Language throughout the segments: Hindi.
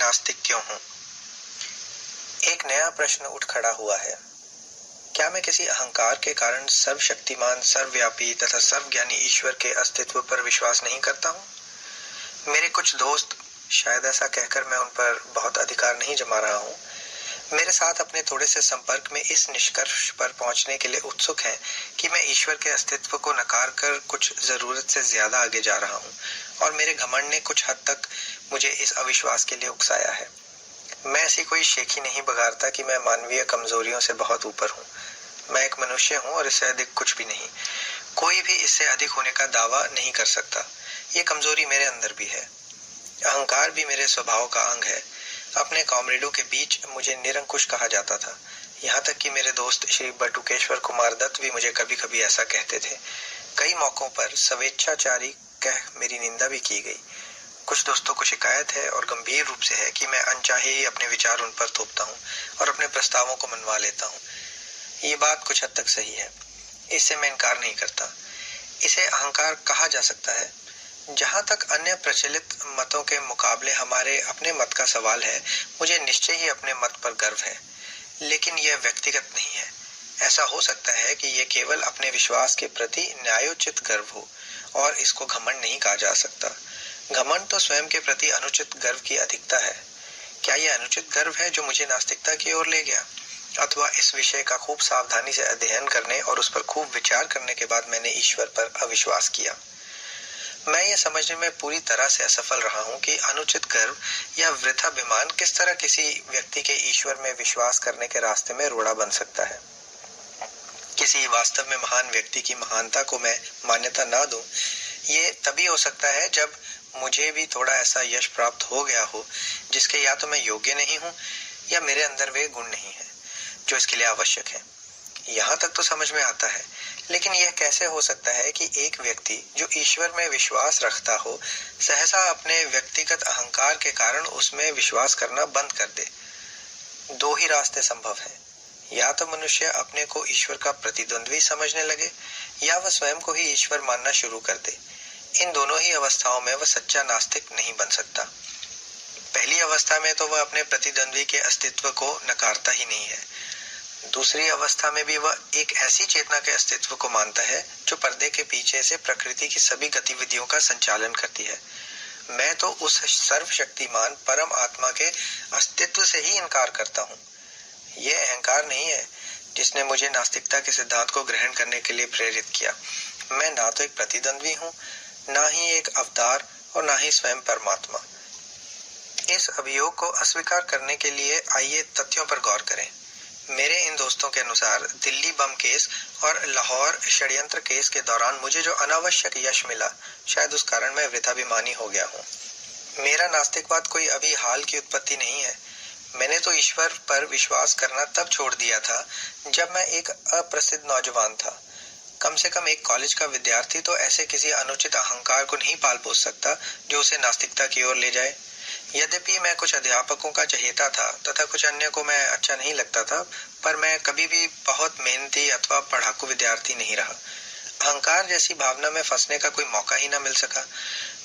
नास्तिक क्यों हूं? एक नया प्रश्न उठ खड़ा हुआ है। क्या मैं किसी अहंकार के कारण सर्वशक्तिमान, सर्वव्यापी तथा सर्वज्ञानी ईश्वर के अस्तित्व पर विश्वास नहीं करता हूं? मेरे कुछ दोस्त, शायद ऐसा कहकर मैं उन पर बहुत अधिकार नहीं जमा रहा हूं, मेरे साथ अपने थोड़े से संपर्क में इस निष्कर्ष पर पहुंचने के लिए उत्सुक हैं कि मैं ईश्वर के अस्तित्व को नकार कर कुछ जरूरत से ज्यादा आगे जा रहा हूं और मेरे घमंड ने कुछ हद तक मुझे इस अविश्वास के लिए उकसाया है। मैं ऐसी कोई शेखी नहीं बघारता कि मैं मानवीय कमजोरियों से बहुत ऊपर हूं। मैं एक मनुष्य हूं और इससे अधिक कुछ भी नहीं। कोई भी इससे अधिक होने का दावा नहीं कर सकता। ये कमजोरी मेरे अंदर भी है। अहंकार भी मेरे स्वभाव का अंग है। अपने कॉमरेडों के बीच मुझे निरंकुश कहा जाता था। यहाँ तक कि मेरे दोस्त श्री बटुकेश्वर कुमार दत्त भी मुझे कभी कभी ऐसा कहते थे। कई मौकों पर स्वेच्छाचारी कह मेरी निंदा भी की गई। कुछ दोस्तों को शिकायत है और गंभीर रूप से है कि मैं अनचाहे ही अपने विचार उन पर थोपता हूँ और अपने प्रस्तावों को मनवा लेता हूँ। ये बात कुछ हद तक सही है, इससे मैं इनकार नहीं करता। इसे अहंकार कहा जा सकता है। जहां तक अन्य प्रचलित मतों के मुकाबले हमारे अपने मत का सवाल है, मुझे निश्चय ही अपने मत पर गर्व है, लेकिन यह व्यक्तिगत नहीं है। ऐसा हो सकता है कि यह केवल अपने विश्वास के प्रति न्यायोचित गर्व हो और इसको घमंड नहीं कहा जा सकता। घमंड तो स्वयं के प्रति अनुचित गर्व की अधिकता है। क्या यह अनुचित गर्व है जो मुझे नास्तिकता की ओर ले गया, अथवा इस विषय का खूब सावधानी से अध्ययन करने और उस पर खूब विचार करने के बाद मैंने ईश्वर पर अविश्वास किया? मैं ये समझने में पूरी तरह से असफल रहा हूं कि अनुचित गर्व या वृथाभिमान किस तरह किसी व्यक्ति के ईश्वर में विश्वास करने के रास्ते में रोड़ा बन सकता है। किसी वास्तव में महान व्यक्ति की महानता को मैं मान्यता ना दूं, ये तभी हो सकता है जब मुझे भी थोड़ा ऐसा यश प्राप्त हो गया हो जिसके या तो मैं योग्य नहीं हूं या मेरे अंदर वे गुण नहीं है जो इसके लिए आवश्यक है। यहाँ तक तो समझ में आता है, लेकिन यह कैसे हो सकता है कि एक व्यक्ति जो ईश्वर में विश्वास रखता हो, सहसा अपने व्यक्तिगत अहंकार के कारण उसमें विश्वास करना बंद कर दे? दो ही रास्ते संभव हैं। या तो मनुष्य अपने को ईश्वर का प्रतिद्वंद्वी समझने लगे, या वह स्वयं को ही ईश्वर मानना शुरू कर दे। इन दोनों ही अवस्थाओं में वह सच्चा नास्तिक नहीं बन सकता। पहली अवस्था में तो वह अपने प्रतिद्वंद्वी के अस्तित्व को नकारता ही नहीं है। दूसरी अवस्था में भी वह एक ऐसी चेतना के अस्तित्व को मानता है जो पर्दे के पीछे से प्रकृति की सभी गतिविधियों का संचालन करती है। मैं तो उस सर्वशक्तिमान परम आत्मा के अस्तित्व से ही इनकार करता हूँ। यह अहंकार नहीं है जिसने मुझे नास्तिकता के सिद्धांत को ग्रहण करने के लिए प्रेरित किया। मैं ना तो एक प्रतिद्वंद्वी हूँ, ना ही एक अवतार और ना ही स्वयं परमात्मा। इस अभियोग को अस्वीकार करने के लिए आइए तथ्यों पर गौर करें। मेरे इन दोस्तों के अनुसार दिल्ली बम केस और लाहौर षड्यंत्र केस के दौरान मुझे जो अनावश्यक यश मिला, शायद उस कारण मैं वृथाभिमानी हो गया हूँ। मेरा नास्तिकवाद कोई अभी हाल की उत्पत्ति नहीं है। मैंने तो ईश्वर पर विश्वास करना तब छोड़ दिया था जब मैं एक अप्रसिद्ध नौजवान था। कम से कम एक कॉलेज का विद्यार्थी तो ऐसे किसी अनुचित अहंकार को नहीं पाल पोस सकता जो उसे नास्तिकता की ओर ले जाए। यद्यपि मैं कुछ अध्यापकों का चहेता था तथा कुछ अन्य को मैं अच्छा नहीं लगता था, पर मैं कभी भी बहुत मेहनती अथवा पढ़ाकू विद्यार्थी नहीं रहा। अहंकार जैसी भावना में फंसने का कोई मौका ही न मिल सका।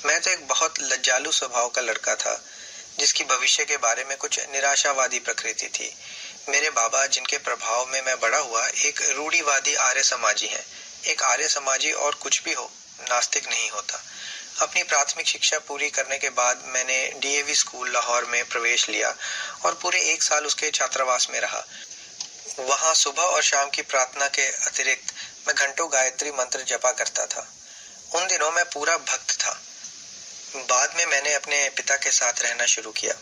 मैं तो एक बहुत लज्जालू स्वभाव का लड़का था जिसकी भविष्य के बारे में कुछ निराशावादी प्रकृति थी। मेरे बाबा, जिनके प्रभाव में मैं बड़ा हुआ, एक रूढ़िवादी आर्य समाजी हैं। एक आर्य समाजी और कुछ भी हो, नास्तिक नहीं होता। अपनी प्राथमिक शिक्षा पूरी करने के बाद मैंने डीएवी स्कूल लाहौर में प्रवेश लिया और पूरे 1 साल उसके छात्रावास में रहा। वहां सुबह और शाम की प्रार्थना के अतिरिक्त मैं घंटों गायत्री मंत्र जपा करता था। उन दिनों मैं पूरा भक्त था। बाद में मैंने अपने पिता के साथ रहना शुरू किया।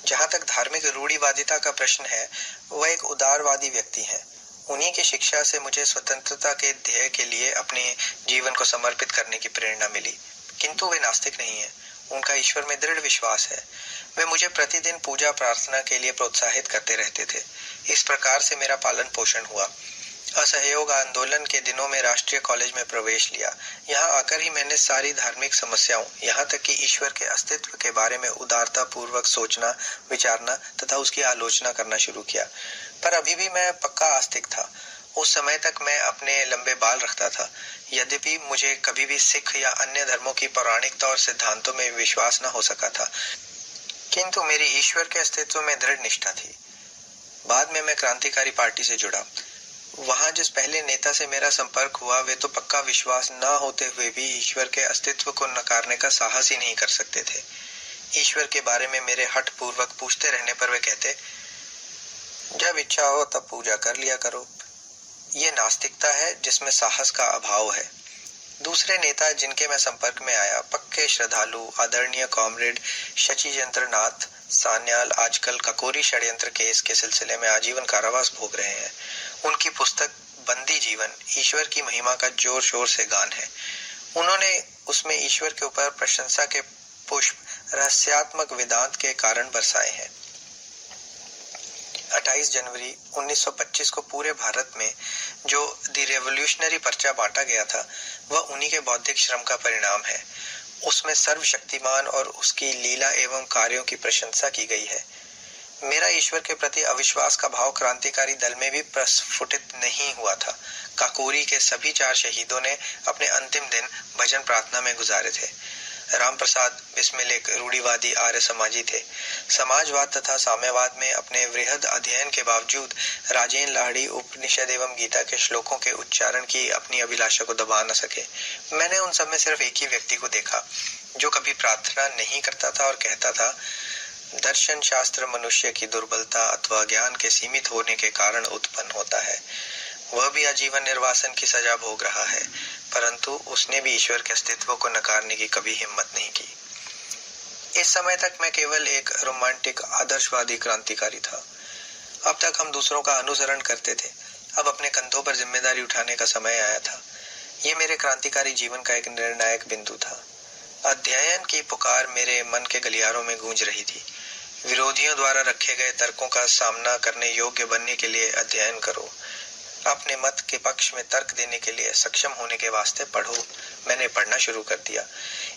जहां तक धार्मिक रूढ़िवादिता का प्रश्न है, वह एक उदारवादी व्यक्ति है। उन्हीं की शिक्षा से मुझे स्वतंत्रता के ध्येय के लिए अपने जीवन को समर्पित करने की प्रेरणा मिली। किंतु वे नास्तिक नहीं है। उनका ईश्वर में दृढ़ विश्वास है। वे मुझे प्रतिदिन पूजा प्रार्थना के लिए प्रोत्साहित करते रहते थे। इस प्रकार से मेरा पालन पोषण हुआ। असहयोग आंदोलन के दिनों में राष्ट्रीय कॉलेज में प्रवेश लिया। यहाँ आकर ही मैंने सारी धार्मिक समस्याओं, यहाँ तक कि ईश्वर के अस्तित्व के बारे में उदारता पूर्वक सोचना, विचारना तथा उसकी आलोचना करना शुरू किया। पर अभी भी मैं पक्का आस्तिक था। उस समय तक मैं अपने लंबे बाल रखता था। यद्यपि मुझे कभी भी सिख या अन्य धर्मों की पौराणिकता और सिद्धांतों में विश्वास न हो सका था। किंतु मेरी ईश्वर के अस्तित्व में दृढ़ निष्ठा थी। बाद में मैं क्रांतिकारी पार्टी से जुड़ा। वहां जिस पहले नेता से मेरा संपर्क हुआ वे तो पक्का विश्वास न होते हुए भी ईश्वर के अस्तित्व को नकारने का साहस ही नहीं कर सकते थे। ईश्वर के बारे में मेरे हठ पूर्वक पूछते रहने पर वे कहते, जब इच्छा हो तब पूजा कर लिया करो। ये नास्तिकता है जिसमें साहस का अभाव है। दूसरे नेता जिनके मैं संपर्क में आया, पक्के श्रद्धालु आदरणीय कॉमरेड शचीन्द्र नाथ सान्याल आजकल काकोरी षड्यंत्र केस के सिलसिले में आजीवन कारावास भोग रहे हैं। उनकी पुस्तक बंदी जीवन ईश्वर की महिमा का जोर शोर से गान है। उन्होंने उसमें ईश्वर के ऊपर प्रशंसा के पुष्प रहस्यात्मक वेदांत के कारण बरसाए हैं। 28 जनवरी 1925 को पूरे भारत में जो द रेवोल्यूशनरी पर्चा बांटा गया था वह उन्हीं के बौद्धिक श्रम का परिणाम है। उसमें सर्वशक्तिमान और उसकी लीला एवं कार्यों की प्रशंसा की गई है। मेरा ईश्वर के प्रति अविश्वास का भाव क्रांतिकारी दल में भी प्रस्फुटित नहीं हुआ था। काकोरी के सभी 4 शहीदों ने अपने अंतिम दिन भजन प्रार्थना में गुजारे थे। राम प्रसाद बिस्मिल एक रूढ़िवादी आर्य समाजी थे। समाजवाद तथा साम्यवाद में अपने वृहद अध्ययन के बावजूद राजेन लाहिड़ी उपनिषद एवं गीता के श्लोकों के उच्चारण की अपनी अभिलाषा को दबा न सके। मैंने उन सब में सिर्फ एक ही व्यक्ति को देखा जो कभी प्रार्थना नहीं करता था और कहता था, दर्शन शास्त्र मनुष्य की दुर्बलता अथवा ज्ञान के सीमित होने के कारण उत्पन्न होता है। वह भी आजीवन निर्वासन की सजा भोग रहा है, परंतु उसने भी ईश्वर के अस्तित्व को नकारने की कभी हिम्मत नहीं की। इस समय तक मैं केवल एक रोमांटिक आदर्शवादी क्रांतिकारी था। अब तक हम दूसरों का अनुसरण करते थे, अब अपने कंधों पर जिम्मेदारी उठाने का समय आया था। ये मेरे क्रांतिकारी जीवन का एक निर्णायक बिंदु था। अध्ययन की पुकार मेरे मन के गलियारों में गूंज रही थी। विरोधियों द्वारा रखे गए तर्कों का सामना करने योग्य बनने के लिए अध्ययन करो। अपने मत के पक्ष में तर्क देने के लिए सक्षम होने के वास्ते पढ़ो। मैंने पढ़ना शुरू कर दिया।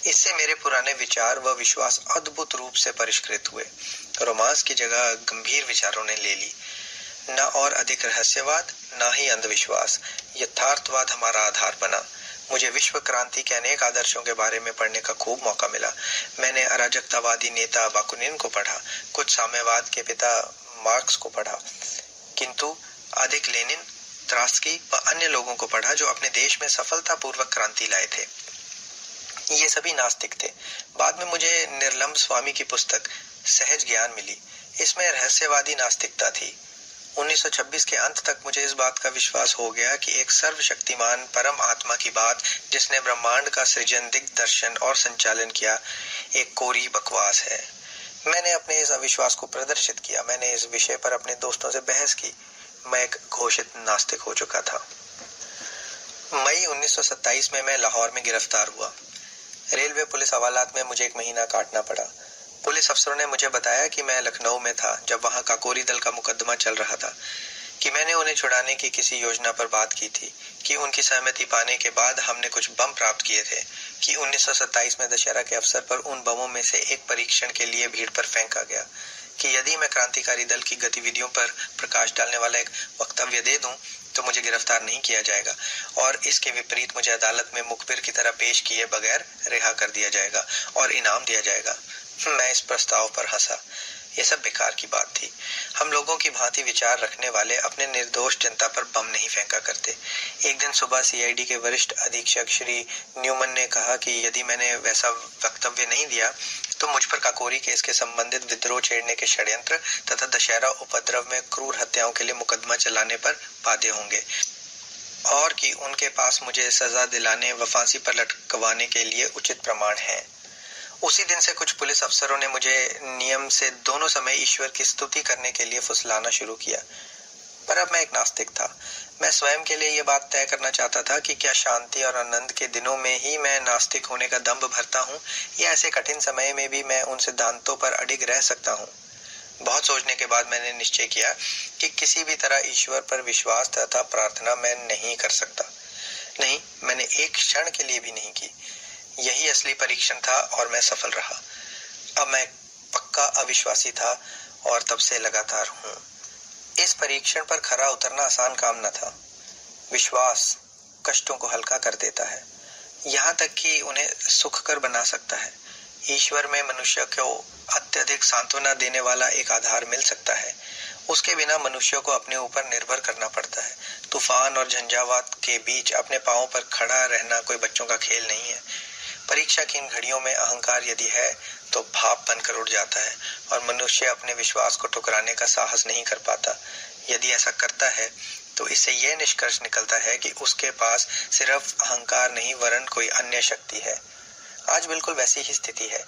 इससे मेरे पुराने विचार व विश्वास अद्भुत रूप से परिष्कृत हुए। रोमांस की जगह गंभीर विचारों ने ले ली। न और अधिक रहस्यवाद, न ही अंधविश्वास, यथार्थवाद हमारा आधार बना। मुझे विश्व क्रांति के अनेक आदर्शों के बारे में पढ़ने का खूब मौका मिला। मैंने अराजकतावादी नेता बाकुनिन को पढ़ा, कुछ साम्यवाद के पिता मार्क्स को पढ़ा, किंतु अधिक लेनिन, त्रास्की व अन्य लोगों को पढ़ा जो अपने देश में सफलतापूर्वक क्रांति लाए थे। ये सभी नास्तिक थे। बाद में मुझे निर्लम्ब स्वामी की पुस्तक सहज ज्ञान मिली। इसमें रहस्यवादी नास्तिकता थी। 1926 के अंत तक मुझे इस बात का विश्वास हो गया कि एक सर्वशक्तिमान परम आत्मा की बात जिसने ब्रह्मांड का सृजन, दिग्दर्शन और संचालन किया, एक कोरी बकवास है। मैंने अपने इस अविश्वास को प्रदर्शित किया। मैंने इस विषय पर अपने दोस्तों से बहस की। मैं एक घोषित नास्तिक हो चुका था। मई 1927 में मैं लाहौर में गिरफ्तार हुआ। रेलवे पुलिस हवालात में मुझे 1 महीना काटना पड़ा। पुलिस अफसरों ने मुझे बताया कि मैं लखनऊ में था जब वहां काकोरी दल का मुकदमा चल रहा था, कि मैंने उन्हें छुड़ाने की किसी योजना पर बात की थी, कि उनकी सहमति पाने के बाद हमने कुछ बम प्राप्त किए थे, कि 1927 में दशहरा के अवसर पर उन बमों में से एक परीक्षण के लिए भीड़ पर फेंका गया, कि यदि मैं क्रांतिकारी दल की गतिविधियों पर प्रकाश डालने वाला एक वक्तव्य दे दूं तो मुझे गिरफ्तार नहीं किया जाएगा और इसके विपरीत मुझे अदालत में मुखबिर की तरह पेश किए बगैर रिहा कर दिया जाएगा और इनाम दिया जाएगा। मैं इस प्रस्ताव पर हंसा। यह सब बेकार की बात थी। हम लोगों की भांति विचार रखने वाले अपने निर्दोष जनता पर बम नहीं फेंका करते। एक दिन सुबह सीआईडी के वरिष्ठ अधीक्षक श्री न्यूमन ने कहा कि यदि मैंने वैसा वक्तव्य नहीं दिया तो मुझ पर काकोरी केस के संबंधित विद्रोह छेड़ने के षड्यंत्र तथा दशहरा उपद्रव में क्रूर हत्याओं के लिए मुकदमा चलाने पर बाध्य होंगे और कि उनके पास मुझे सजा दिलाने व फांसी पर लटकवाने के लिए उचित प्रमाण है। उसी दिन से कुछ पुलिस अफसरों ने मुझे नियम से दोनों समय ईश्वर की स्तुति करने के लिए फुसलाना शुरू किया। पर अब मैं एक नास्तिक था। मैं स्वयं के लिए यह बात तय करना चाहता था कि क्या शांति और आनंद के दिनों में ही मैं नास्तिक होने का दंभ भरता हूँ या ऐसे कठिन समय में भी मैं उन सिद्धांतों पर अडिग रह सकता हूँ। बहुत सोचने के बाद मैंने निश्चय किया कि किसी भी तरह ईश्वर पर विश्वास तथा प्रार्थना मैं नहीं कर सकता। नहीं, मैंने एक क्षण के लिए भी नहीं की। यही असली परीक्षण था और मैं सफल रहा। अब मैं पक्का अविश्वासी था और तब से लगातार हूँ। इस परीक्षण पर खरा उतरना आसान काम न था। विश्वास कष्टों को हल्का कर देता है, यहाँ तक कि उन्हें सुखकर बना सकता है। ईश्वर में मनुष्य को अत्यधिक सांत्वना देने वाला एक आधार मिल सकता है। उसके बिना मनुष्य को अपने ऊपर निर्भर करना पड़ता है। तूफान और झंझावात के बीच अपने पांवों पर खड़ा रहना कोई बच्चों का खेल नहीं है। परीक्षा की इन घड़ियों में अहंकार यदि है तो भाप बनकर उड़ जाता है और मनुष्य अपने विश्वास को ठुकराने का साहस नहीं कर पाता। यदि ऐसा करता है तो इससे यह निष्कर्ष निकलता है कि उसके पास सिर्फ अहंकार नहीं वरन कोई अन्य शक्ति है। आज बिल्कुल वैसी ही स्थिति है।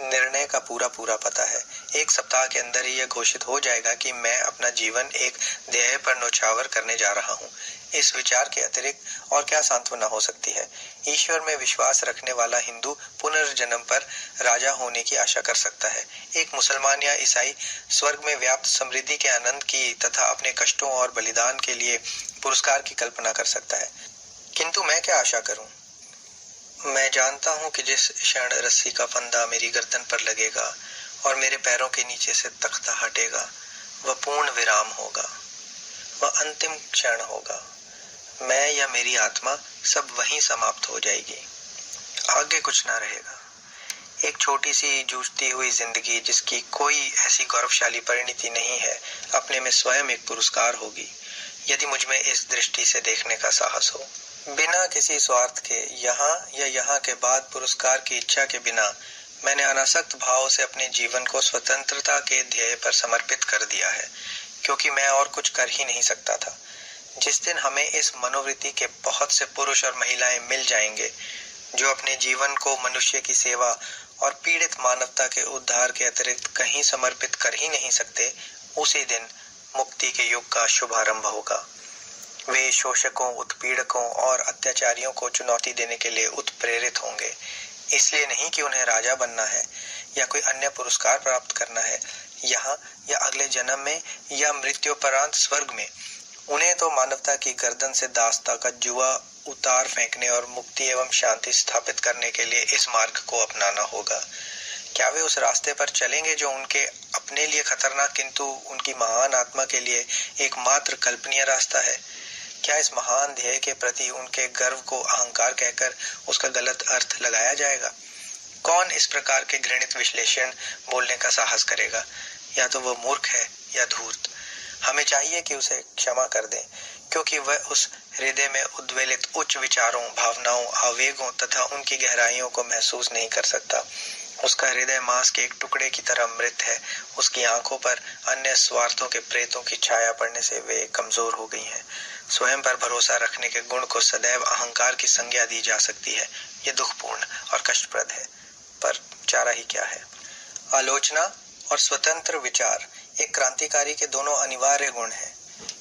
निर्णय का पूरा पता है। 1 सप्ताह के अंदर ही यह घोषित हो जाएगा कि मैं अपना जीवन एक ध्येय पर न्यौछावर करने जा रहा हूँ। इस विचार के अतिरिक्त और क्या सांत्वना हो सकती है। ईश्वर में विश्वास रखने वाला हिंदू पुनर्जन्म पर राजा होने की आशा कर सकता है। एक मुसलमान या ईसाई स्वर्ग में व्याप्त समृद्धि के आनंद की तथा अपने कष्टों और बलिदान के लिए पुरस्कार की कल्पना कर सकता है। किंतु मैं क्या आशा करूं? मैं जानता हूं कि जिस क्षण रस्सी का फंदा मेरी गर्दन पर लगेगा और मेरे पैरों के नीचे से तख्ता हटेगा, वह पूर्ण विराम होगा, वह अंतिम क्षण होगा। मैं या मेरी आत्मा सब वहीं समाप्त हो जाएगी, आगे कुछ ना रहेगा। एक छोटी सी जूझती हुई जिंदगी जिसकी कोई ऐसी गौरवशाली परिणति नहीं है, अपने में स्वयं एक पुरस्कार होगी, यदि मुझ में इस दृष्टि से देखने का साहस हो। बिना किसी स्वार्थ के यहाँ या यहाँ के बाद पुरस्कार की इच्छा के बिना मैंने अनासक्त भाव से अपने जीवन को स्वतंत्रता के ध्येय पर समर्पित कर दिया है, क्योंकि मैं और कुछ कर ही नहीं सकता था। जिस दिन हमें इस मनोवृत्ति के बहुत से पुरुष और महिलाएं मिल जाएंगे जो अपने जीवन को मनुष्य की सेवा और पीड़ित मानवता के उद्धार के अतिरिक्त कहीं समर्पित कर ही नहीं सकते, उसी दिन मुक्ति के युग का शुभारंभ होगा। वे शोषकों, उत्पीड़कों और अत्याचारियों को चुनौती देने के लिए उत्प्रेरित होंगे, इसलिए नहीं कि उन्हें राजा बनना है या कोई अन्य पुरस्कार प्राप्त करना है, यहाँ या अगले जन्म में या मृत्युपरांत स्वर्ग में। उन्हें तो मानवता की गर्दन से दास्ता का जुआ उतार फेंकने और मुक्ति एवं शांति स्थापित करने के लिए इस मार्ग को अपनाना होगा। क्या वे उस रास्ते पर चलेंगे जो उनके अपने लिए खतरनाक किंतु उनकी महान आत्मा के लिए एकमात्र कल्पनीय रास्ता है? क्या इस महान ध्येय के प्रति उनके गर्व को अहंकार कहकर उसका गलत अर्थ लगाया जाएगा? कौन इस प्रकार के घृणित विश्लेषण बोलने का साहस करेगा? या तो वह मूर्ख है या धूर्त। हमें चाहिए कि उसे क्षमा कर दें, क्योंकि वह उस हृदय में उद्वेलित उच्च विचारों, भावनाओं, आवेगों तथा उनकी गहराइयों को महसूस नहीं कर सकता। उसका हृदय मांस के एक टुकड़े की तरह मृत है। उसकी आंखों पर अन्य स्वार्थों के प्रेतों की छाया पड़ने से वे कमजोर हो गई हैं। स्वयं पर भरोसा रखने के गुण को सदैव अहंकार की संज्ञा दी जा सकती है। ये दुखपूर्ण और कष्टप्रद है, पर चारा ही क्या है। आलोचना और स्वतंत्र विचार एक क्रांतिकारी के दोनों अनिवार्य गुण हैं।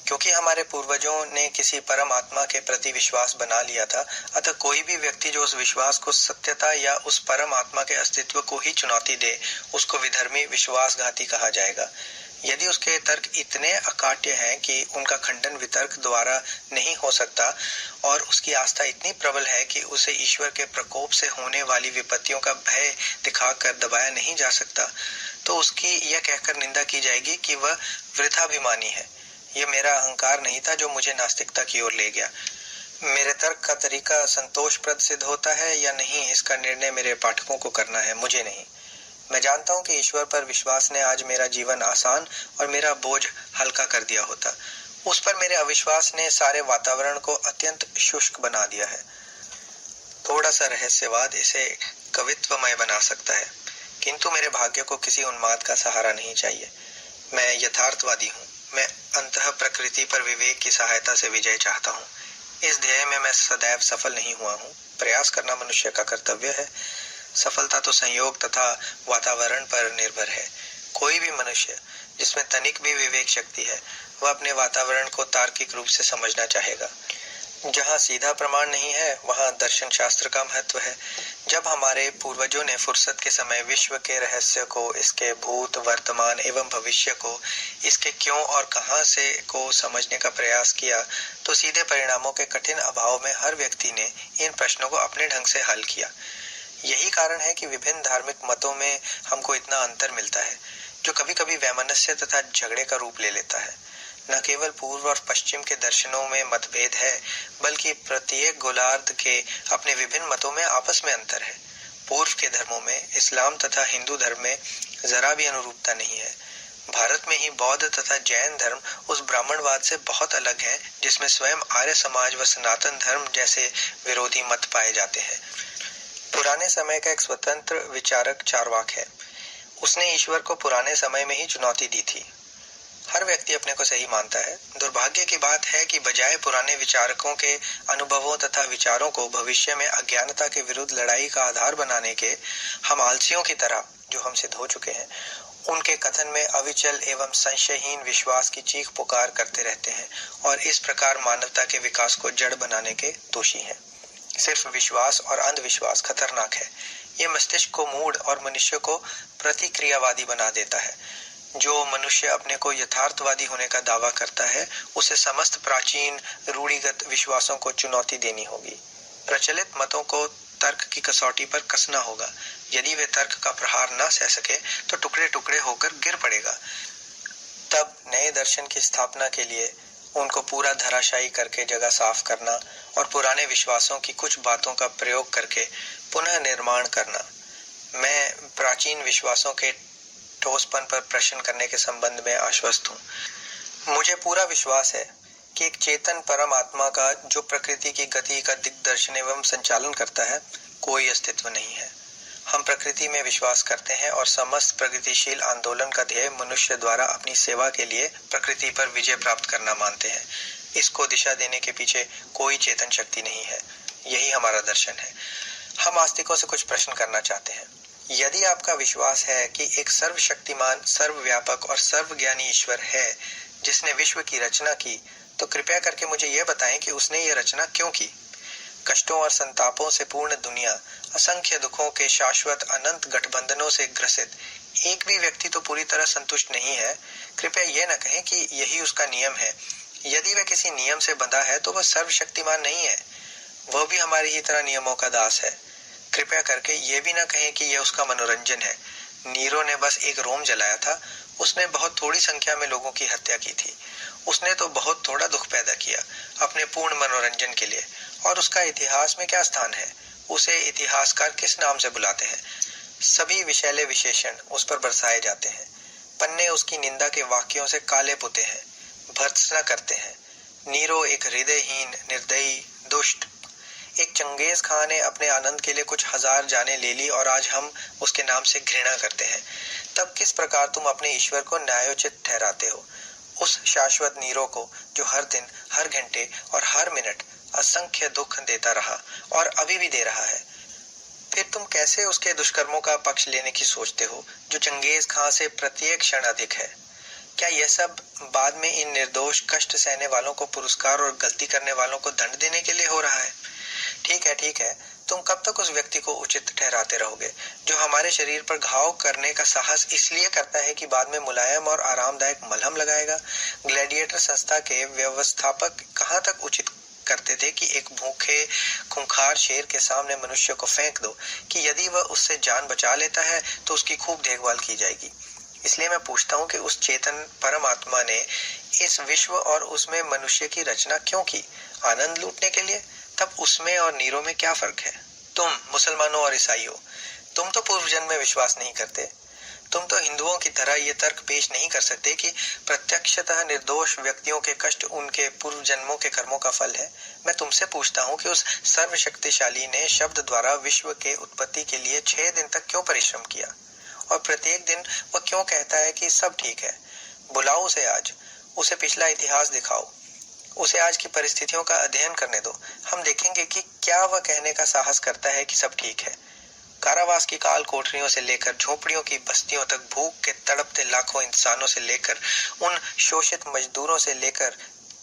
क्योंकि हमारे पूर्वजों ने किसी परम आत्मा के प्रति विश्वास बना लिया था, अतः कोई भी व्यक्ति जो उस विश्वास को सत्यता या उस परम आत्मा के अस्तित्व को ही चुनौती दे, उसको विधर्मी, विश्वासघाती कहा जाएगा। यदि उसके तर्क इतने अकाट्य हैं कि उनका खंडन वितर्क द्वारा नहीं हो सकता और उसकी आस्था इतनी प्रबल है कि उसे ईश्वर के प्रकोप से होने वाली विपत्तियों का भय दिखाकर दबाया नहीं जा सकता, तो उसकी यह कहकर निंदा की जाएगी कि वह वृथाभिमानी है। यह मेरा अहंकार नहीं था जो मुझे नास्तिकता की ओर ले गया। मेरे तर्क का तरीका संतोषप्रद सिद्ध होता है या नहीं, इसका निर्णय मेरे पाठकों को करना है, मुझे नहीं। मैं जानता हूं कि ईश्वर पर विश्वास ने आज मेरा जीवन आसान और मेरा बोझ हल्का कर दिया होता। उस पर मेरे अविश्वास ने सारे वातावरण को अत्यंत शुष्क बना दिया है। थोड़ा सा रहस्यवाद इसे कवित्वमय बना सकता है, किंतु मेरे भाग्य को किसी उन्माद का सहारा नहीं चाहिए। मैं यथार्थवादी हूँ। मैं अंतः प्रकृति पर विवेक की सहायता से विजय चाहता हूँ। इस ध्येय में मैं सदैव सफल नहीं हुआ हूँ। प्रयास करना मनुष्य का कर्तव्य है। सफलता तो संयोग तथा वातावरण पर निर्भर है। कोई भी मनुष्य जिसमें तनिक भी विवेक शक्ति है, वह अपने वातावरण को तार्किक रूप से समझना चाहेगा। जहाँ सीधा प्रमाण नहीं है, वहाँ दर्शन शास्त्र का महत्व है। जब हमारे पूर्वजों ने फुर्सत के समय विश्व के रहस्य को, इसके भूत, वर्तमान एवं भविष्य को, इसके क्यों और कहाँ से को समझने का प्रयास किया, तो सीधे परिणामों के कठिन अभाव में हर व्यक्ति ने इन प्रश्नों को अपने ढंग से हल किया। यही कारण है कि विभिन्न धार्मिक मतों में हमको इतना अंतर मिलता है, जो कभी कभी वैमनस्य तथा झगड़े का रूप ले लेता है। न केवल पूर्व और पश्चिम के दर्शनों में मतभेद है, बल्कि प्रत्येक गोलार्ध के अपने विभिन्न मतों में आपस में अंतर है। पूर्व के धर्मों में इस्लाम तथा हिंदू धर्म में जरा भी अनुरूपता नहीं है। भारत में ही बौद्ध तथा जैन धर्म उस ब्राह्मणवाद से बहुत अलग है जिसमें स्वयं आर्य समाज व सनातन धर्म जैसे विरोधी मत पाए जाते हैं। पुराने समय का एक स्वतंत्र विचारक चार्वाक है। उसने ईश्वर को पुराने समय में ही चुनौती दी थी। हर व्यक्ति अपने को सही मानता है। दुर्भाग्य की बात है कि बजाय पुराने विचारकों के अनुभवों तथा विचारों को भविष्य में अज्ञानता के विरुद्ध लड़ाई का आधार बनाने के, हम आलसियों की तरह जो हम सिद्ध हो चुके हैं, उनके कथन में अविचल एवं संशयहीन विश्वास की चीख पुकार करते रहते हैं और इस प्रकार मानवता के विकास को जड़ बनाने के दोषी हैं। सिर्फ विश्वास और अंधविश्वास खतरनाक है। ये मस्तिष्क को मूढ़ और मनुष्य को प्रतिक्रियावादी बना देता है। जो मनुष्य अपने को यथार्थवादी होने का दावा करता है, उसे समस्त प्राचीन रूढ़िगत विश्वासों को चुनौती देनी होगी। प्रचलित मतों को तर्क की कसौटी पर कसना होगा। यदि वे तर्क का प्रहार न सह सके तो टुकड़े टुकड़े होकर गिर पड़ेगा। तब नए दर्शन की स्थापना के लिए उनको पूरा धराशायी करके जगह साफ करना और पुराने विश्वासों की कुछ बातों का प्रयोग करके पुनः निर्माण करना। मैं प्राचीन विश्वासों के ठोसपन पर प्रश्न करने के संबंध में आश्वस्त हूँ। मुझे पूरा विश्वास है कि एक चेतन परम आत्मा का जो प्रकृति की गति का दिग्दर्शन एवं संचालन करता है, कोई अस्तित्व नहीं है। हम प्रकृति में विश्वास करते हैं और समस्त प्रगतिशील आंदोलन का ध्येय मनुष्य द्वारा अपनी सेवा के लिए प्रकृति पर विजय प्राप्त करना मानते हैं। इसको दिशा देने के पीछे कोई चेतन शक्ति नहीं है। यही हमारा दर्शन है। हम आस्तिकों से कुछ प्रश्न करना चाहते हैं। यदि आपका विश्वास है कि एक सर्वशक्तिमान, सर्वव्यापक और सर्वज्ञानी ईश्वर है जिसने विश्व की रचना की, तो कृपया करके मुझे यह बताएं कि उसने ये रचना क्यों की। कष्टों और संतापों से पूर्ण दुनिया, असंख्य दुखों के शाश्वत अनंत गठबंधनों से ग्रसित एक भी व्यक्ति तो पूरी तरह संतुष्ट नहीं है। कृपया यह न कहें कि यही उसका नियम है। यदि वह किसी नियम से बंधा है तो वह सर्वशक्तिमान नहीं है। वह भी हमारी ही तरह नियमों का दास है। कृपया करके यह भी न कहें कि यह उसका मनोरंजन है। नीरो ने बस एक रोम जलाया था। उसने बहुत थोड़ी संख्या में लोगों की हत्या की थी। उसने तो बहुत थोड़ा दुख पैदा किया अपने पूर्ण मनोरंजन के लिए। और उसका इतिहास में क्या स्थान है? उसे इतिहासकार किस नाम से बुलाते हैं? सभी विषैले विशेषण उस पर बरसाए जाते हैं। पन्ने उसकी निंदा के वाक्यों से काले पुते हैं, भर्त्सना करते हैं। नीरो एक हृदयहीन, निर्दयी, दुष्ट, एक चंगेज खां ने अपने आनंद के लिए कुछ हजार जानें ले ली और आज हम उसके नाम से घृणा करते हैं। तब किस प्रकार तुम अपने ईश्वर को न्यायोचित ठहराते हो? उस शाश्वत नीरो को जो हर दिन, हर घंटे और हर मिनट असंख्य दुख देता रहा और अभी भी दे रहा है। फिर तुम कैसे उसके दुष्कर्मों का पक्ष लेने की सोचते हो जो चंगेज खां से प्रत्येक क्षण अधिक है? क्या यह सब बाद में इन निर्दोष कष्ट सहने वालों को पुरस्कार और गलती करने वालों को दंड देने के लिए हो रहा है? ठीक है, तुम कब तक उस व्यक्ति को उचित ठहराते रहोगे जो हमारे शरीर पर घाव करने का साहस इसलिए करता है कि बाद में मुलायम और आरामदायक मलहम लगाएगा? ग्लैडिएटर संस्था के व्यवस्थापक कहाँ तक उचित करते थे कि एक भूखे खूंखार शेर के सामने मनुष्य को फेंक दो कि यदि वह उससे जान बचा लेता है तो उसकी खूब देखभाल की जाएगी। इसलिए मैं पूछता हूँ कि उस चेतन परमात्मा ने इस विश्व और उसमें मनुष्य की रचना क्यों की? आनंद लूटने के लिए? तब उसमें और नीरो में क्या फर्क है? तुम मुसलमानों और ईसाइयों, तुम तो पूर्व जन्म में विश्वास नहीं करते। तुम तो हिंदुओं की तरह ये तर्क पेश नहीं कर सकते कि प्रत्यक्षतः निर्दोष व्यक्तियों के कष्ट उनके पूर्व जन्मों के कर्मों का फल है। मैं तुमसे पूछता हूँ कि उस सर्वशक्तिशाली ने शब्द द्वारा विश्व के उत्पत्ति के लिए 6 दिन तक क्यों परिश्रम किया? और प्रत्येक दिन वह क्यों कहता है कि सब ठीक है? बुलाओ उसे आज, उसे पिछला इतिहास दिखाओ, उसे आज की परिस्थितियों का अध्ययन करने दो। हम देखेंगे कि क्या वह कहने का साहस करता है कि सब ठीक है। कारावास की काल कोठरियों से लेकर झोपड़ियों की बस्तियों तक, भूख के तड़पते लाखों इंसानों से लेकर उन शोषित मजदूरों से लेकर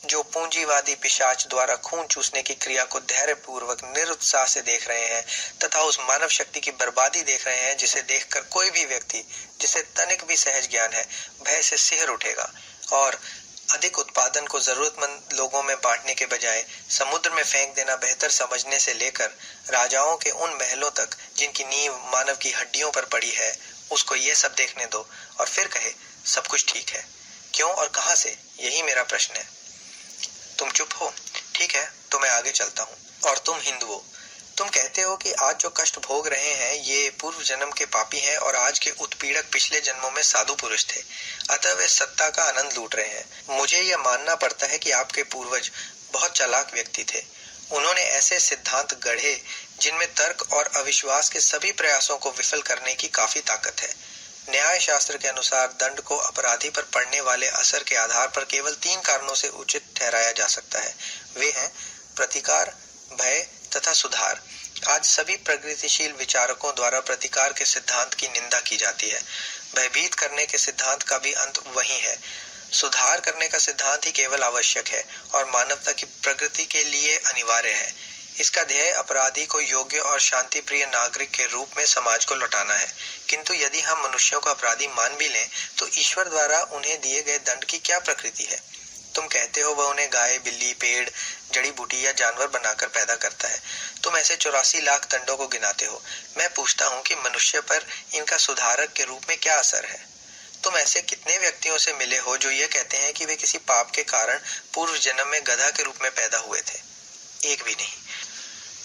जो पूंजीवादी पिशाच द्वारा खून चूसने की क्रिया को धैर्यपूर्वक निरुत्साह से देख रहे हैं तथा उस मानव शक्ति की बर्बादी देख रहे हैं जिसे देखकर कोई भी व्यक्ति जिसे तनिक भी सहज ज्ञान है भय से सिहर उठेगा और अधिक उत्पादन को जरूरतमंद लोगों में बांटने के बजाय समुद्र में फेंक देना बेहतर समझने से लेकर राजाओं के उन महलों तक जिनकी नींव मानव की हड्डियों पर पड़ी है, उसको ये सब देखने दो और फिर कहे सब कुछ ठीक है। क्यों और कहां से? यही मेरा प्रश्न है। तुम चुप हो? ठीक है, तो मैं आगे चलता हूँ। और तुम हिंदुओं, तुम कहते हो कि आज जो कष्ट भोग रहे हैं ये पूर्व जन्म के पापी हैं और आज के उत्पीड़क पिछले जन्मों में साधु पुरुष थे, अतः वे सत्ता का आनंद लूट रहे हैं। मुझे यह मानना पड़ता है कि आपके पूर्वज बहुत चालाक व्यक्ति थे। उन्होंने ऐसे सिद्धांत गढ़े जिनमें तर्क और अविश्वास के सभी प्रयासों को विफल करने की काफी ताकत है। न्याय शास्त्र के अनुसार दंड को अपराधी पर पड़ने वाले असर के आधार पर केवल 3 कारणों से उचित ठहराया जा सकता है। वे हैं प्रतिकार, भय तथा सुधार। आज सभी प्रगतिशील विचारकों द्वारा प्रतिकार के सिद्धांत की निंदा की जाती है। भयभीत करने के सिद्धांत का भी अंत वही है। सुधार करने का सिद्धांत ही केवल आवश्यक है और मानवता की प्रगति के लिए अनिवार्य है। इसका ध्येय अपराधी को योग्य और शांति प्रिय नागरिक के रूप में समाज को लौटाना है। किंतु यदि हम मनुष्यों को अपराधी मान भी लें तो ईश्वर द्वारा उन्हें दिए गए दंड की क्या प्रकृति है? तुम कहते हो वह उन्हें गाय, बिल्ली, पेड़, जड़ी बूटी या जानवर बनाकर पैदा करता है। तुम ऐसे 84 लाख दंडों को गिनाते हो। मैं पूछता हूँ कि मनुष्य पर इनका सुधारक के रूप में क्या असर है? तुम ऐसे कितने व्यक्तियों से मिले हो जो ये कहते हैं कि वे किसी पाप के कारण पूर्व जन्म में गधा के रूप में पैदा हुए थे? एक भी नहीं।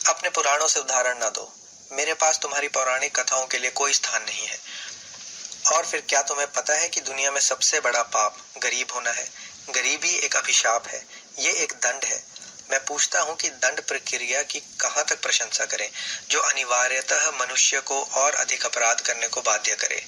अपने पुराणों से उदाहरण ना दो। मेरे पास तुम्हारी पौराणिक कथाओं के लिए कोई स्थान नहीं है। और फिर क्या तुम्हें पता है कि दुनिया में सबसे बड़ा पाप गरीब होना है? गरीबी एक अभिशाप है, ये एक दंड है। मैं पूछता हूँ कि दंड प्रक्रिया की कहाँ तक प्रशंसा करें जो अनिवार्यतः मनुष्य को और अधिक अपराध करने को बाध्य करे?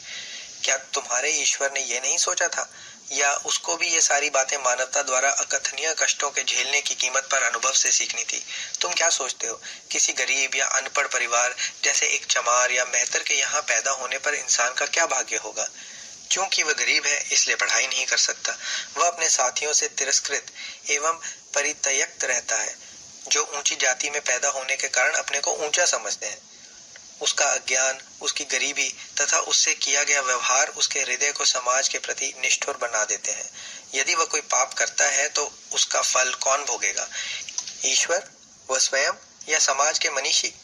क्या तुम्हारे ईश्वर ने यह नहीं सोचा था, या उसको भी ये सारी बातें मानवता द्वारा अकथनीय कष्टों के झेलने की कीमत पर अनुभव से सीखनी थी? तुम क्या सोचते हो किसी गरीब या अनपढ़ परिवार जैसे एक चमार या मेहतर के यहाँ पैदा होने पर इंसान का क्या भाग्य होगा? क्योंकि वह गरीब है इसलिए पढ़ाई नहीं कर सकता। वह अपने साथियों से तिरस्कृत एवं परित्यक्त रहता है जो ऊंची जाति में पैदा होने के कारण अपने को ऊंचा समझते हैं। उसका अज्ञान, उसकी गरीबी तथा उससे किया गया व्यवहार उसके हृदय को समाज के प्रति निष्ठुर बना देते हैं। यदि वह कोई पाप करता है तो उसका फल कौन भोगेगा? ईश्वर, वह स्वयं, या समाज के मनीषी?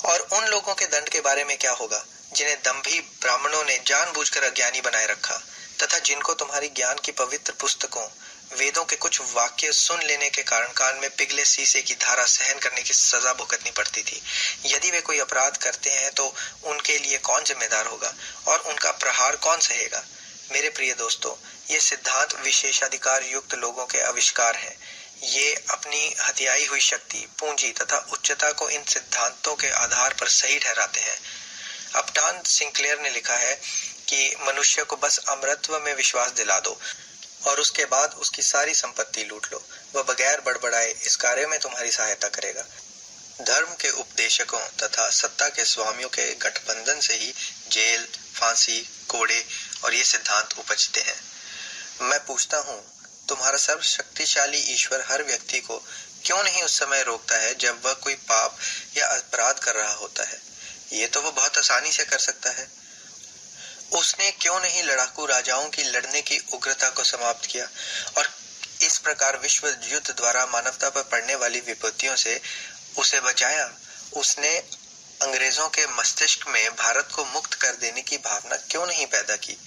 और उन लोगों के दंड के बारे में क्या होगा जिन्हें दंभी ब्राह्मणों ने जानबूझकर अज्ञानी बनाए रखा तथा जिनको तुम्हारी ज्ञान की पवित्र पुस्तकों, वेदों के कुछ वाक्य सुन लेने के कारण कान में पिघले शीशे की धारा सहन करने की सजा भुगतनी पड़ती थी? यदि वे कोई अपराध करते हैं तो उनके लिए कौन जिम्मेदार होगा और उनका प्रहार कौन सहेगा? मेरे प्रिय दोस्तों, ये सिद्धांत विशेषाधिकार युक्त लोगों के आविष्कार हैं। ये अपनी हथियाई हुई शक्ति, पूंजी तथा उच्चता को इन सिद्धांतों के आधार पर सही ठहराते हैं। अपटान सिंक्लेयर ने लिखा है कि मनुष्य को बस अमरत्व में विश्वास दिला दो और उसके बाद उसकी सारी संपत्ति लूट लो, वह बगैर बड़बड़ाए इस कार्य में तुम्हारी सहायता करेगा। धर्म के उपदेशकों तथा सत्ता के स्वामियों के गठबंधन से ही जेल, फांसी, कोड़े और ये सिद्धांत उपजते हैं। मैं पूछता हूँ, तुम्हारा सर्वशक्तिशाली ईश्वर हर व्यक्ति को क्यों नहीं उस समय रोकता है जब वह कोई पाप या अपराध कर रहा होता है? ये तो वह बहुत आसानी से कर सकता है। उसने क्यों नहीं लड़ाकू राजाओं की लड़ने की उग्रता को समाप्त किया और इस प्रकार विश्व युद्ध द्वारा मानवता पर पड़ने वाली विपत्तियों से उसे बचाया? उसने अंग्रेजों के मस्तिष्क में भारत को मुक्त कर देने की भावना क्यों नहीं पैदा की?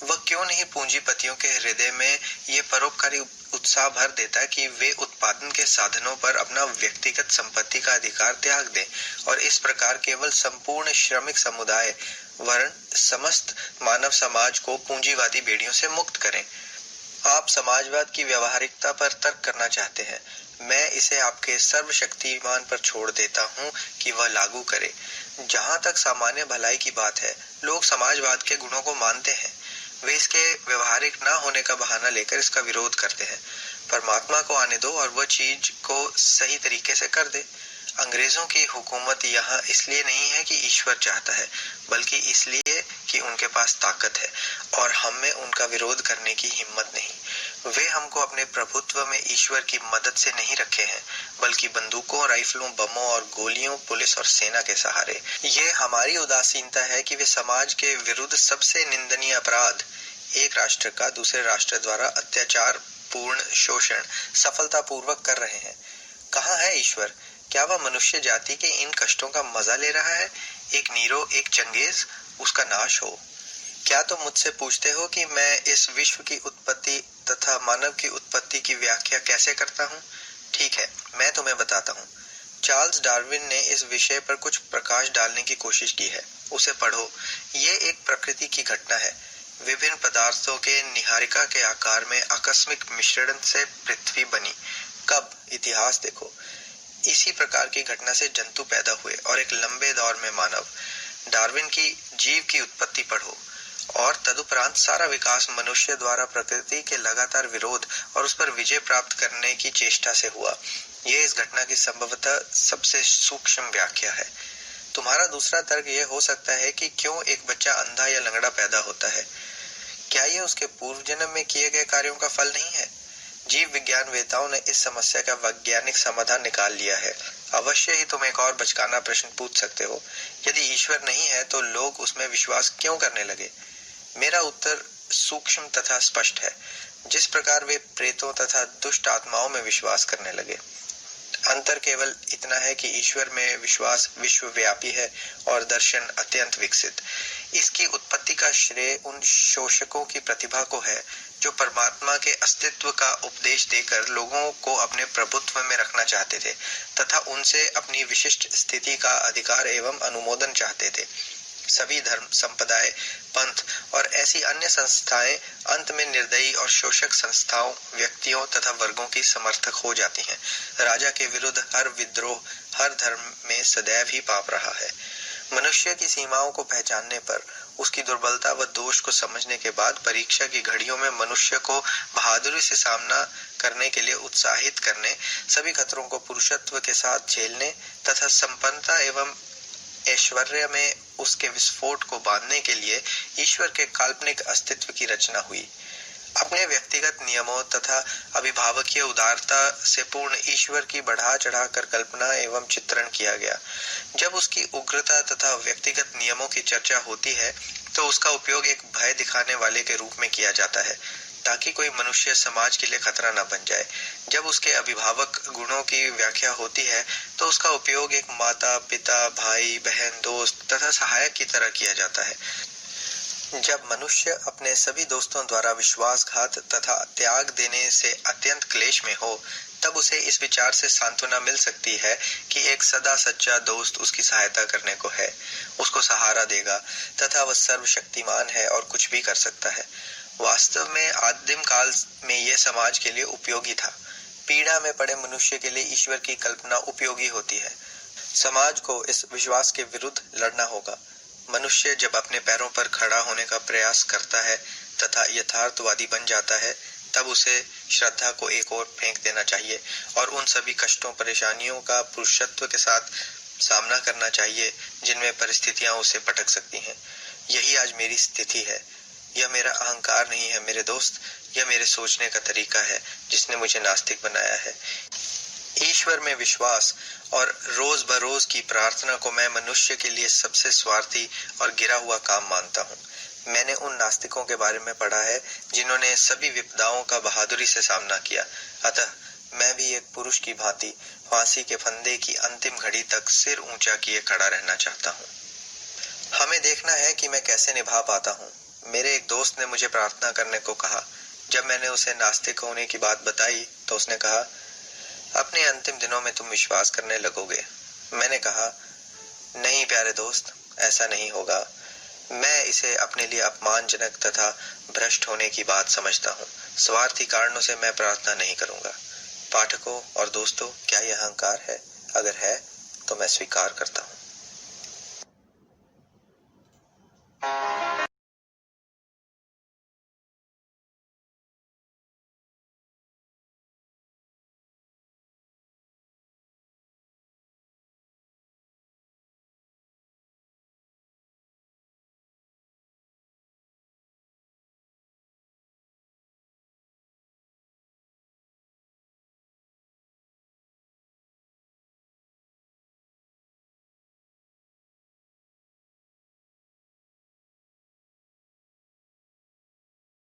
वह क्यों नहीं पूंजीपतियों के हृदय में ये परोपकारी उत्साह भर देता कि वे उत्पादन के साधनों पर अपना व्यक्तिगत संपत्ति का अधिकार त्याग दें और इस प्रकार केवल संपूर्ण श्रमिक समुदाय, वर्ण, समस्त मानव समाज को पूंजीवादी बेड़ियों से मुक्त करें? आप समाजवाद की व्यवहारिकता पर तर्क करना चाहते हैं। मैं इसे आपके सर्वशक्तिमान पर छोड़ देता हूँ कि वह लागू करे। जहाँ तक सामान्य भलाई की बात है, लोग समाजवाद के गुणों को मानते हैं। वे इसके व्यवहारिक न होने का बहाना लेकर इसका विरोध करते हैं। परमात्मा को आने दो और वह चीज को सही तरीके से कर दे। अंग्रेजों की हुकूमत यहाँ इसलिए नहीं है कि ईश्वर चाहता है, बल्कि इसलिए कि उनके पास ताकत है और हम में उनका विरोध करने की हिम्मत नहीं। वे हमको अपने प्रभुत्व में ईश्वर की मदद से नहीं रखे हैं, बल्कि बंदूकों, राइफलों, बमों और गोलियों, पुलिस और सेना के सहारे। ये हमारी उदासीनता है कि वे समाज के विरुद्ध सबसे निंदनीय अपराध, एक राष्ट्र का दूसरे राष्ट्र द्वारा अत्याचार पूर्ण शोषण सफलतापूर्वक कर रहे हैं। कहाँ है ईश्वर? क्या वह मनुष्य जाति के इन कष्टों का मजा ले रहा है? एक नीरो, एक चंगेज, उसका नाश हो। क्या तुम मुझसे पूछते हो कि मैं इस विश्व की उत्पत्ति तथा मानव की उत्पत्ति की व्याख्या कैसे करता हूँ? ठीक है, मैं तुम्हें बताता हूँ। चार्ल्स डार्विन ने इस विषय पर कुछ प्रकाश डालने की कोशिश की है। उसे पढ़ो। ये एक प्रकृति की घटना है। विभिन्न पदार्थों के निहारिका के आकार में आकस्मिक मिश्रण से पृथ्वी बनी। कब? इतिहास देखो। इसी प्रकार की घटना से जंतु पैदा हुए और एक लंबे दौर में मानव। डार्विन की जीव की उत्पत्ति पढ़ो और तदुपरांत सारा विकास मनुष्य द्वारा प्रकृति के लगातार विरोध और उस पर विजय प्राप्त करने की चेष्टा से हुआ। यह इस घटना की संभवतः सबसे सूक्ष्म व्याख्या है। तुम्हारा दूसरा तर्क यह हो सकता है कि क्यों एक बच्चा अंधा या लंगड़ा पैदा होता है? क्या यह उसके पूर्व जन्म में किए गए कार्यों का फल नहीं है? जीव विज्ञान वेताओं ने इस समस्या का वैज्ञानिक समाधान निकाल लिया है। अवश्य ही तुम एक और बचकाना प्रश्न पूछ सकते हो, यदि ईश्वर नहीं है तो लोग उसमें विश्वास क्यों करने लगे? मेरा उत्तर सूक्ष्म तथा स्पष्ट है। जिस प्रकार वे प्रेतों तथा दुष्ट आत्माओं में विश्वास करने लगे। अंतर केवल इतना है कि ईश्वर में विश्वास विश्वव्यापी है और दर्शन अत्यंत विकसित। इसकी उत्पत्ति का श्रेय उन शोषकों की प्रतिभा को है जो परमात्मा के अस्तित्व का उपदेश देकर लोगों को अपने प्रभुत्व में रखना चाहते थे तथा उनसे अपनी विशिष्ट स्थिति का अधिकार एवं अनुमोदन चाहते थे। सभी धर्म, संप्रदाय, पंथ और ऐसी अन्य संस्थाएं अंत में निर्दयी और शोषक संस्थाओं, व्यक्तियों तथा वर्गों की समर्थक हो जाती हैं। राजा के विरुद्ध हर विद्रोह हर धर्म में सदैव ही पाप रहा है। मनुष्य की सीमाओं को पहचानने पर, उसकी दुर्बलता व दोष को समझने के बाद परीक्षा की घड़ियों में मनुष्य को बहादुरी से सामना करने के लिए उत्साहित करने, सभी खतरों को पुरुषत्व के साथ झेलने तथा संपन्नता एवं ऐश्वर्य में उसके विस्फोट को बांधने के लिए ईश्वर के काल्पनिक अस्तित्व की रचना हुई। अपने व्यक्तिगत नियमों तथा अभिभावकीय उदारता से पूर्ण ईश्वर की बढ़ा चढ़ाकर कल्पना एवं चित्रण किया गया। जब उसकी उग्रता तथा व्यक्तिगत नियमों की चर्चा होती है तो उसका उपयोग एक भय दिखाने वाले के रूप में किया जाता है ताकि कोई मनुष्य समाज के लिए खतरा न बन जाए। जब उसके अभिभावक गुणों की व्याख्या होती है तो उसका उपयोग एक माता, पिता, भाई, बहन, दोस्त तथा सहायक की तरह किया जाता है। जब मनुष्य अपने सभी दोस्तों द्वारा विश्वासघात तथा त्याग देने से अत्यंत क्लेश में हो, तब उसे इस विचार से सांत्वना मिल सकती है कि एक सदा सच्चा दोस्त उसकी सहायता करने को है, उसको सहारा देगा तथा वह सर्वशक्तिमान है और कुछ भी कर सकता है। वास्तव में आदिम काल में यह समाज के लिए उपयोगी था। पीड़ा में पड़े मनुष्य के लिए ईश्वर की कल्पना उपयोगी होती है। समाज को इस विश्वास के विरुद्ध लड़ना होगा। मनुष्य जब अपने पैरों पर खड़ा होने का प्रयास करता है तथा यथार्थवादी बन जाता है, तब उसे श्रद्धा को एक ओर फेंक देना चाहिए और उन सभी कष्टों, परेशानियों का पुरुषत्व के साथ सामना करना चाहिए जिनमें परिस्थितियां उसे पटक सकती हैं। यही आज मेरी स्थिति है। यह मेरा अहंकार नहीं है मेरे दोस्त, यह मेरे सोचने का तरीका है जिसने मुझे नास्तिक बनाया है। ईश्वर में विश्वास और रोज बरोज की प्रार्थना को मैं मनुष्य के लिए सबसे स्वार्थी और गिरा हुआ काम मानता हूँ। मैंने उन नास्तिकों के बारे में पढ़ा है जिन्होंने सभी विपदाओं का बहादुरी से सामना किया। अतः मैं भी एक पुरुष की भांति फांसी के फंदे की अंतिम घड़ी तक सिर ऊंचा किए खड़ा रहना चाहता हूँ। हमें देखना है कि मैं कैसे निभा पाता हूँ। मेरे एक दोस्त ने मुझे प्रार्थना करने को कहा। जब मैंने उसे नास्तिक होने की बात बताई तो उसने कहा, अपने अंतिम दिनों में तुम विश्वास करने लगोगे। मैंने कहा, नहीं प्यारे दोस्त, ऐसा नहीं होगा। मैं इसे अपने लिए अपमानजनक तथा भ्रष्ट होने की बात समझता हूँ। स्वार्थी कारणों से मैं प्रार्थना नहीं करूंगा। पाठकों और दोस्तों, क्या यह अहंकार है? अगर है तो मैं स्वीकार करता हूँ।